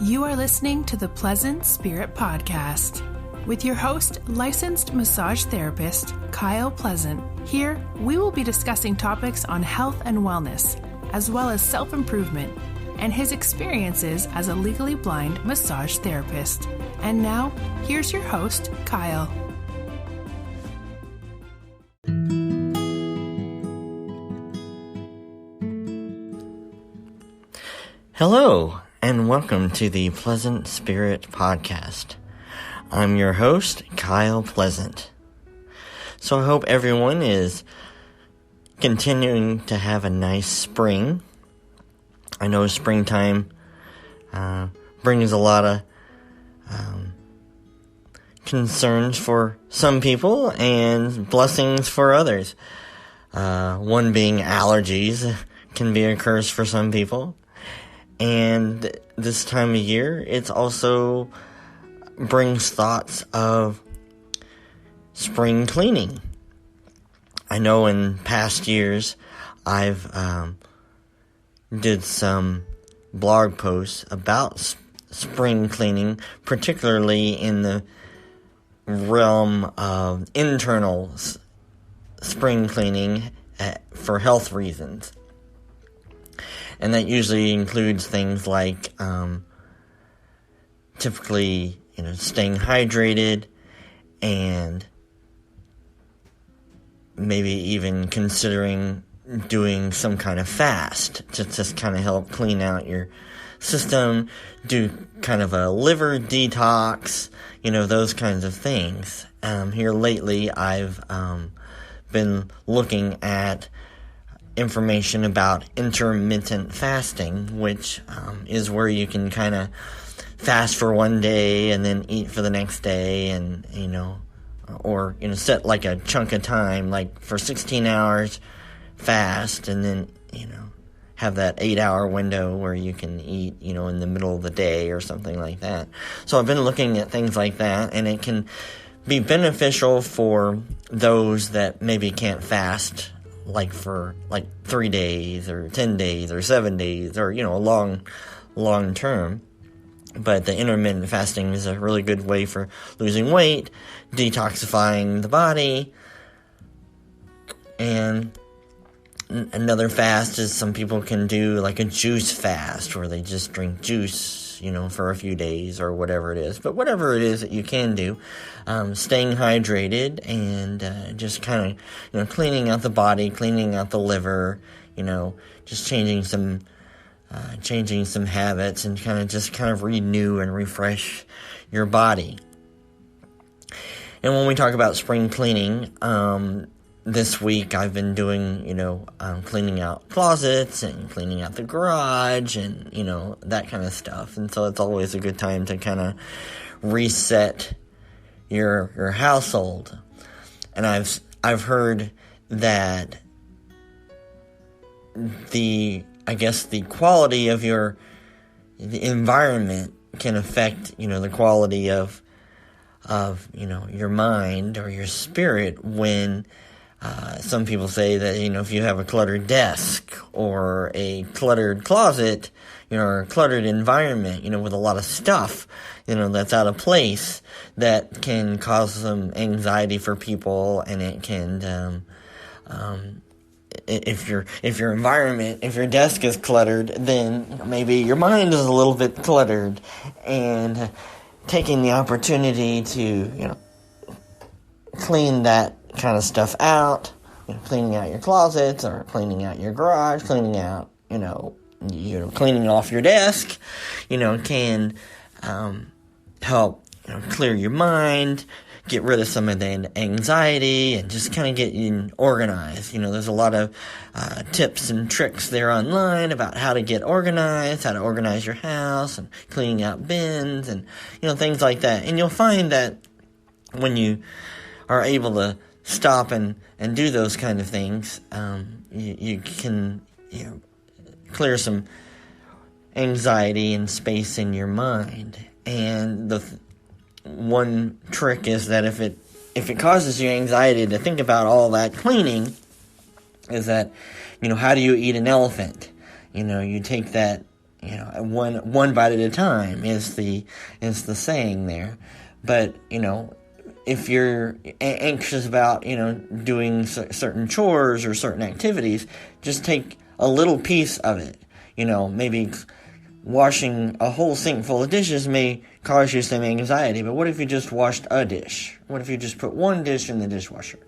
You are listening to the Pleasant Spirit Podcast with your host, licensed massage therapist, Kyle Pleasant. Here, we will be discussing topics on health and wellness, as well as self-improvement, and his experiences as a legally blind massage therapist. And now, here's your host, Kyle. Hello, and welcome to the Pleasant Spirit Podcast. I'm your host, Kyle Pleasant. So I hope everyone is continuing to have a nice spring. I know springtime brings a lot of concerns for some people and blessings for others. One being allergies can be a curse for some people. And this time of year, it also brings thoughts of spring cleaning. I know in past years, I've did some blog posts about spring cleaning, particularly in the realm of internal spring cleaning for health reasons. And that usually includes things like typically, staying hydrated and maybe even considering doing some kind of fast to just kind of help clean out your system, do kind of a liver detox, those kinds of things. Here lately, I've been looking at information about intermittent fasting, which is where you can kind of fast for one day and then eat for the next day, and or set like a chunk of time, like for 16 hours fast, and then have that 8-hour window where you can eat in the middle of the day or something like that. So I've been looking at things like that, and it can be beneficial for those that maybe can't fast for 3 days or 10 days or 7 days or long term. But the intermittent fasting is a really good way for losing weight, detoxifying the body. And another fast is some people can do like a juice fast, where they just drink juice for a few days or whatever it is. But whatever it is that you can do, staying hydrated and just kind of, cleaning out the body, cleaning out the liver, just changing some habits and kind of renew and refresh your body. And when we talk about spring cleaning, this week I've been doing, cleaning out closets and cleaning out the garage and, that kind of stuff. And so it's always a good time to kind of reset your household. And I've heard that the quality of the environment can affect, the quality of your mind or your spirit when some people say that, if you have a cluttered desk or a cluttered closet, or a cluttered environment, with a lot of stuff, that's out of place, that can cause some anxiety for people, and it can, if your environment, if your desk is cluttered, then maybe your mind is a little bit cluttered, and taking the opportunity to, clean that kind of stuff out, cleaning out your closets or cleaning out your garage, cleaning out, cleaning off your desk, can help, clear your mind, get rid of some of the anxiety, and just kind of get you organized. There's a lot of tips and tricks there online about how to get organized, how to organize your house, and cleaning out bins, and, things like that. And you'll find that when you are able to stop and do those kind of things, you can clear some anxiety and space in your mind. And the one trick is that if it causes you anxiety to think about all that cleaning, is that how do you eat an elephant? You take that one bite at a time is the saying there. But, if you're anxious about, doing certain chores or certain activities, just take a little piece of it. Maybe washing a whole sink full of dishes may cause you some anxiety, but what if you just washed a dish? What if you just put one dish in the dishwasher?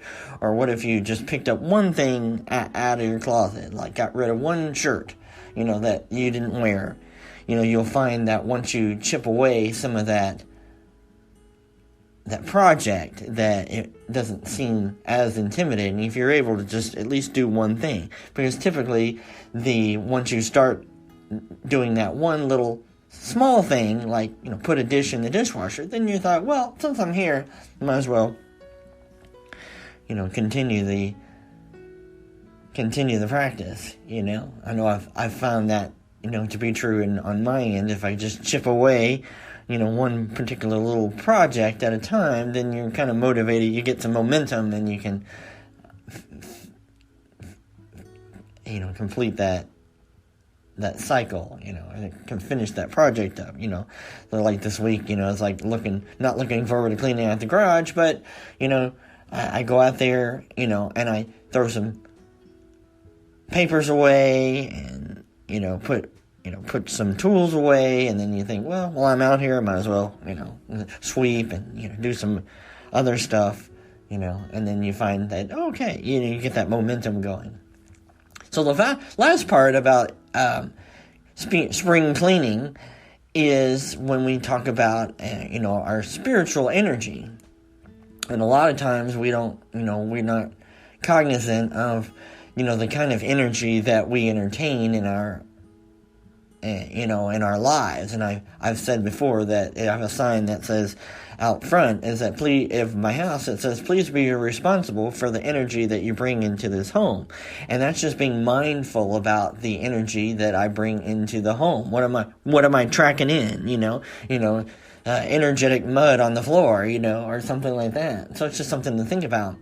Or what if you just picked up one thing out of your closet, like got rid of one shirt, that you didn't wear? You'll find that once you chip away some of that project, that it doesn't seem as intimidating if you're able to just at least do one thing. Because typically, once you start doing that one little small thing, like, put a dish in the dishwasher, then you thought, well, since I'm here, I might as well, continue the practice, I know I've found that, to be true on my end. If I just chip away, one particular little project at a time, then you're kind of motivated, you get some momentum, and you can, complete that cycle, and can finish that project up, So like this week, it's like not looking forward to cleaning out the garage, but, I go out there, and I throw some papers away and, put some tools away, and then you think, well, while I'm out here, I might as well, sweep and, do some other stuff, and then you find that, okay, you get that momentum going. So the last part about spring cleaning is when we talk about, our spiritual energy. And a lot of times we don't, we're not cognizant of, the kind of energy that we entertain in our in our lives. And I've said before that I have a sign that says out front is that if my house, it says, please be responsible for the energy that you bring into this home. And that's just being mindful about the energy that I bring into the home. What am I tracking in, energetic mud on the floor, or something like that. So it's just something to think about.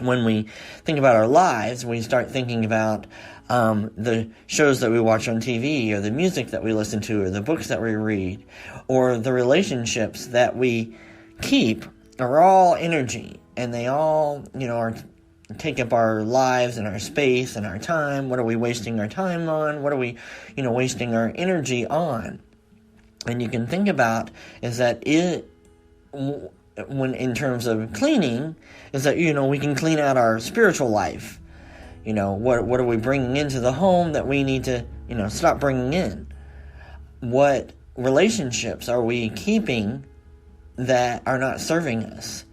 When we think about our lives, we start thinking about the shows that we watch on TV, or the music that we listen to, or the books that we read, or the relationships that we keep are all energy, and they all, take up our lives and our space and our time. What are we wasting our time on? What are we, wasting our energy on? And you can think about is that when in terms of cleaning, is that, we can clean out our spiritual life. What are we bringing into the home that we need to, stop bringing in? What relationships are we keeping that are not serving us,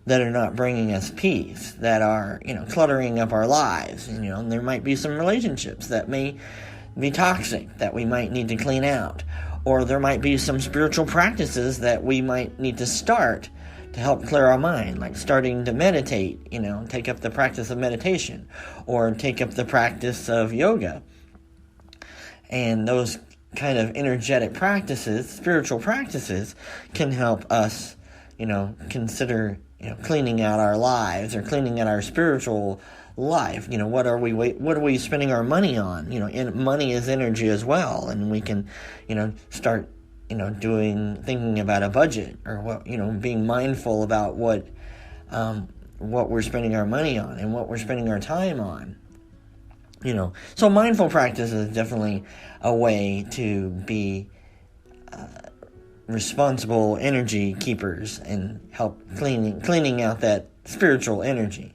that are not bringing us peace, that are, cluttering up our lives? And there might be some relationships that may be toxic that we might need to clean out. Or there might be some spiritual practices that we might need to start to help clear our mind, like starting to meditate, take up the practice of meditation, or take up the practice of yoga. And those kind of energetic practices, spiritual practices, can help us, consider, cleaning out our lives or cleaning out our spiritual life. What are we spending our money on? And money is energy as well, and we can, start, thinking about a budget, or being mindful about what we're spending our money on and what we're spending our time on. So mindful practice is definitely a way to be responsible energy keepers and help cleaning out that spiritual energy.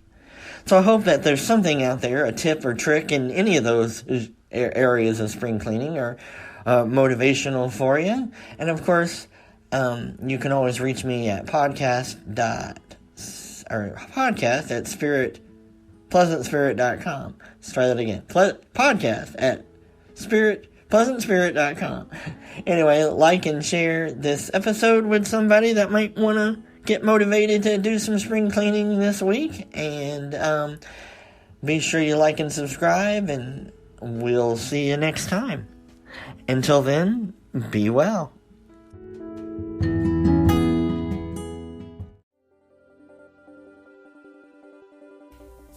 So I hope that there's something out there, a tip or trick in any of those areas of spring cleaning, or motivational for you. And of course, you can always reach me at podcast at pleasantspirit.com. Let's try that again. Podcast at pleasantspirit.com. Anyway, like and share this episode with somebody that might want to get motivated to do some spring cleaning this week. And be sure you like and subscribe, and we'll see you next time. Until then, be well.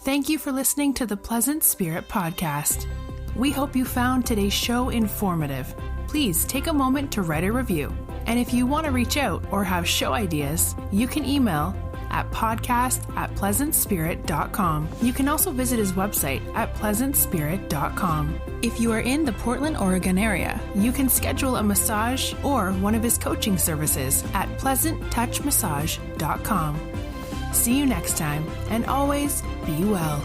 Thank you for listening to the Pleasant Spirit Podcast. We hope you found today's show informative. please take a moment to write a review. And if you want to reach out or have show ideas, you can email at podcast@pleasantspirit.com. You can also visit his website at pleasantspirit.com. If you are in the Portland, Oregon area, you can schedule a massage or one of his coaching services at pleasanttouchmassage.com. See you next time, and always be well.